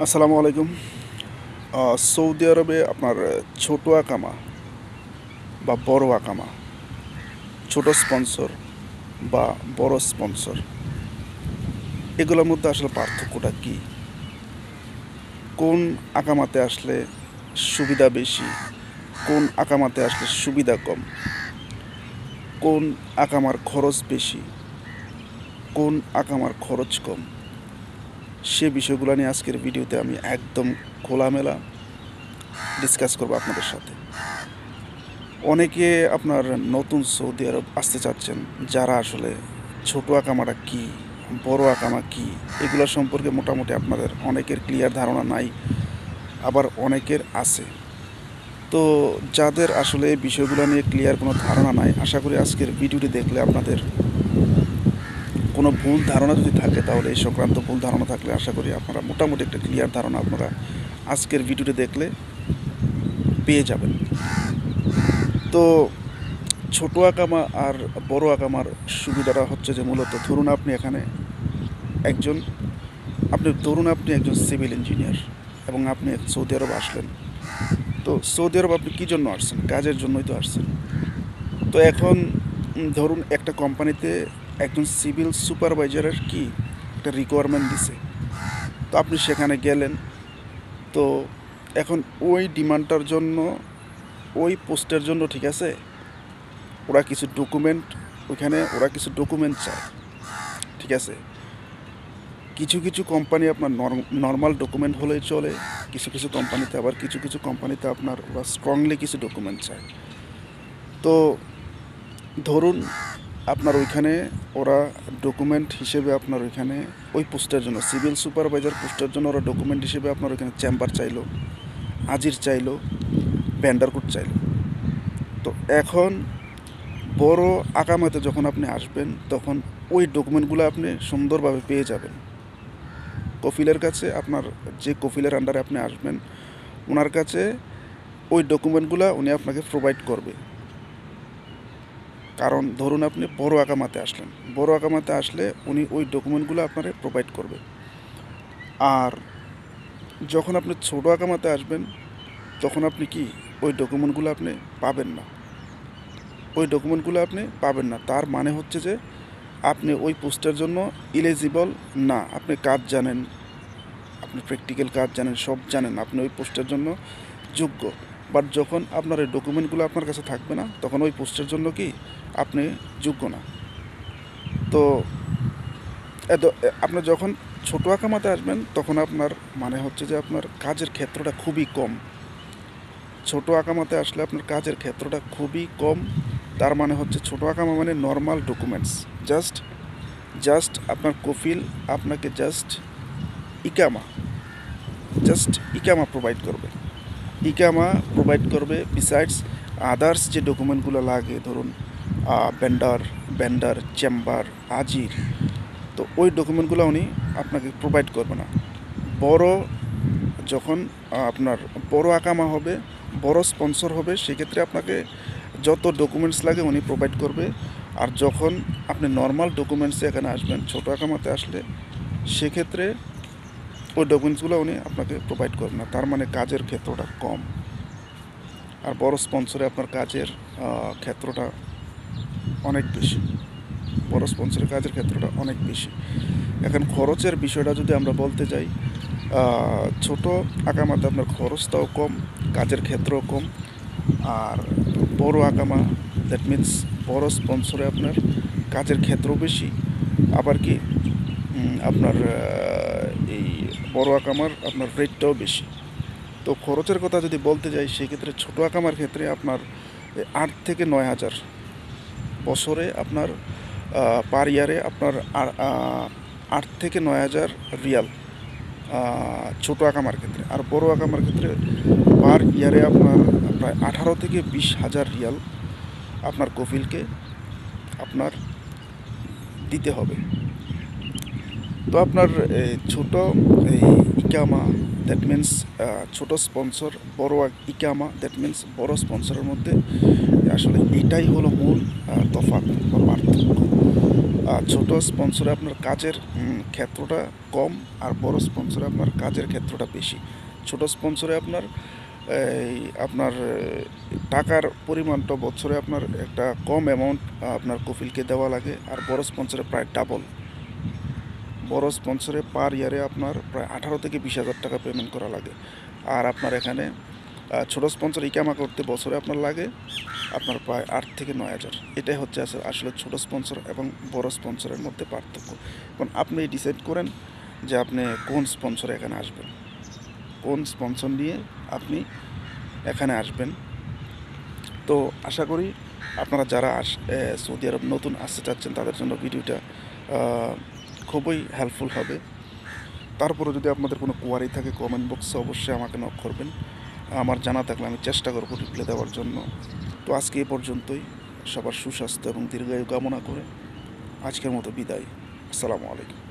আসসালামু আলাইকুম। সৌদি আরবে আপনার ছোট আকামা বা বড় আকামা, ছোট স্পন্সর বা বড় স্পন্সর, এগুলোর মধ্যে আসলে পার্থক্যটা কী? কোন আকামাতে আসলে সুবিধা বেশি, কোন আকামাতে আসলে সুবিধা কম, কোন আকামার খরচ বেশি, কোন আকামার খরচ কম, সে বিষয়গুলো নিয়ে আজকের ভিডিওতে আমি একদম খোলামেলা ডিসকাস করবো আপনাদের সাথে। অনেকে আপনার নতুন সৌদি আরব আসতে চাচ্ছেন, যারা আসলে ছোট আকামাটা কী, বড় আকামা কী, এগুলো সম্পর্কে মোটামুটি আপনাদের অনেকের ক্লিয়ার ধারণা নাই, আবার অনেকের আছে। তো যাদের আসলে এই বিষয়গুলো নিয়ে ক্লিয়ার কোনো ধারণা নাই, আশা করি আজকের ভিডিওটি দেখলে আপনাদের কোনো ভুল ধারণা যদি থাকে, তাহলে এই সংক্রান্ত ভুল ধারণা থাকলে আশা করি আপনারা মোটামুটি একটা ক্লিয়ার ধারণা আপনারা আজকের ভিডিওটি দেখলে পেয়ে যাবেন। তো ছোট আকামা আর বড় আকামার সুবিধাটা হচ্ছে যে, মূলত ধরুন আপনি এখানে একজন আপনি একজন সিভিল ইঞ্জিনিয়ার এবং আপনি সৌদি আরব আসলেন। তো সৌদি আরব আপনি কী জন্য আসছেন? কাজের জন্যই তো আসছেন। তো এখন ধরুন একটা কোম্পানিতে একজন সিভিল সুপারভাইজারের কি একটা রিকোয়ারমেন্ট দিছে। তো আপনি সেখানে গেলেন। তো এখন ওই ডিমান্ডটার জন্য, ওই পোস্টের জন্য, ঠিক আছে, ওরা কিছু ডকুমেন্ট চায়, ঠিক আছে। কিছু কিছু কোম্পানি আপনার নর্মাল ডকুমেন্ট হলেই চলে, কিছু কিছু কোম্পানিতে আবার কিছু কিছু কোম্পানিতে আপনার ওরা স্ট্রংলি কিছু ডকুমেন্ট চায়। তো ধরুন আপনার ওইখানে ওরা ডকুমেন্ট হিসেবে আপনার ওইখানে ওই পোস্টের জন্য, সিভিল সুপারভাইজার পোস্টের জন্য ওরা ডকুমেন্ট হিসেবে আপনার ওইখানে চেম্বার চাইলো, আজির চাইলো, ভ্যান্ডার কোড চাইলো। তো এখন বড় আকামাতে যখন আপনি আসবেন, তখন ওই ডকুমেন্টগুলো আপনি সুন্দরভাবে পেয়ে যাবেন। কফিলের কাছে, আপনার যে কফিলের আন্ডারে আপনি আসবেন, ওনার কাছে ওই ডকুমেন্টগুলো উনি আপনাকে প্রোভাইড করবে। কারণ ধরুন আপনি বড় আকামাতে আসলেন, বড় আকামাতে আসলে উনি ওই ডকুমেন্টগুলো আপনাকে প্রোভাইড করবে। আর যখন আপনি ছোটো আকামাতে আসবেন, তখন আপনি কি ওই ডকুমেন্টগুলো আপনি পাবেন না। তার মানে হচ্ছে যে আপনি ওই পোস্টের জন্য ইলিজিবল না। আপনি কাজ জানেন, আপনি প্র্যাকটিক্যাল কাজ জানেন, সব জানেন, আপনি ওই পোস্টের জন্য যোগ্য। বাট যখন আপনার এই ডকুমেন্টগুলো আপনার কাছে থাকবে না, তখন ওই পোস্টের জন্য কি আপনি যোগ্য না। তো আপনি যখন ছোটো আকামাতে আসবেন, তখন আপনার মানে হচ্ছে যে আপনার কাজের ক্ষেত্রটা খুবই কম। ছোটো আকামাতে আসলে আপনার কাজের ক্ষেত্রটা খুবই কম। তার মানে হচ্ছে ছোটো আকামা মানে নর্মাল ডকুমেন্টস, জাস্ট জাস্ট আপনার কফিল আপনাকে ইকামা ইকামা প্রোভাইড করবে। বিসাইডস আদার্স যে ডকুমেন্টগুলো লাগে, ধরুন ব্যান্ডার, চেম্বার, আজির, তো ওই ডকুমেন্টগুলো উনি আপনাকে প্রোভাইড করবে না। বড় যখন আপনার বড় আকামা হবে, বড় স্পন্সর হবে, সেক্ষেত্রে আপনাকে যত ডকুমেন্টস লাগে উনি প্রোভাইড করবে। আর যখন আপনি নর্মাল ডকুমেন্টসে এখানে আসবেন, ছোটো আকামাতে আসলে, সেক্ষেত্রে ওই ডকুমেন্টসগুলো উনি আপনাকে প্রোভাইড করবেন না। তার মানে কাজের ক্ষেত্রটা কম। আর বড় স্পন্সরে আপনার কাজের ক্ষেত্রটা অনেক বেশি। এখন খরচের বিষয়টা যদি আমরা বলতে যাই, ছোটো আকামাতে আপনার খরচটাও কম, কাজের ক্ষেত্রও কম। আর বড় আকামা, দ্যাট মিন্স বড় স্পন্সরে আপনার কাজের ক্ষেত্রও বেশি। আবার কি আপনার এই বড় আকামার আপনার রেটটাও বেশি। তো খরচের কথা যদি বলতে যাই, সেক্ষেত্রে ছোটো আকামার ক্ষেত্রে আপনার 8 থেকে 9 হাজার বছরে আপনার পার ইয়ারে আপনার 8 থেকে 9 হাজার রিয়াল ছোটো আকামার ক্ষেত্রে। আর বড় আকামার ক্ষেত্রে পার ইয়ারে আপনার প্রায় 18 থেকে 20 হাজার রিয়াল আপনার কফিলকে আপনার দিতে হবে। তো আপনার ছোটো এই ইকামা, দ্যাট মিন্স ছোটো স্পন্সর, বড় ইকামা, দ্যাট মিন্স বড় স্পন্সরের মধ্যে আসলে এটাই হলো মূল তফাৎ বা পার্থক্য। ছোট স্পন্সরে আপনার কাজের ক্ষেত্রটা কম, আর বড় স্পন্সরে আপনার কাজের ক্ষেত্রটা বেশি। ছোট স্পন্সরে আপনার এই আপনার টাকার পরিমাণটা বছরে আপনার একটা কম অ্যামাউন্ট আপনার কফিলকে দেওয়া লাগে, আর বড় স্পন্সরে প্রায় ডাবল। বড় স্পন্সরে পার ইয়ারে আপনার প্রায় 18 থেকে 20 হাজার টাকা পেমেন্ট করা লাগে। আর আপনার এখানে ছোটো স্পন্সর ইকামা করতে বছরে আপনার লাগে আপনার প্রায় 8 থেকে 9 হাজার। এটাই হচ্ছে আসলে ছোটো স্পন্সর এবং বড় স্পন্সরের মধ্যে পার্থক্য। এখন আপনি ডিসাইড করেন যে আপনি কোন স্পন্সরে এখানে আসবেন, কোন স্পন্সর নিয়ে আপনি এখানে আসবেন। তো আশা করি আপনারা যারা সৌদি আরব নতুন আসতে চাচ্ছেন তাদের জন্য ভিডিওটা খুবই হেল্পফুল হবে। তারপরে যদি আপনাদের কোনো কোয়ারি থাকে কমেন্ট বক্সে অবশ্যই আমাকে নক করবেন। আমার জানা থাকলে আমি চেষ্টা করব রিপ্লাই দেওয়ার জন্য। তো আজকে এ পর্যন্তই। সবার সুস্বাস্থ্য এবং দীর্ঘায়ু কামনা করে আজকের মতো বিদায়। আসসালামু আলাইকুম।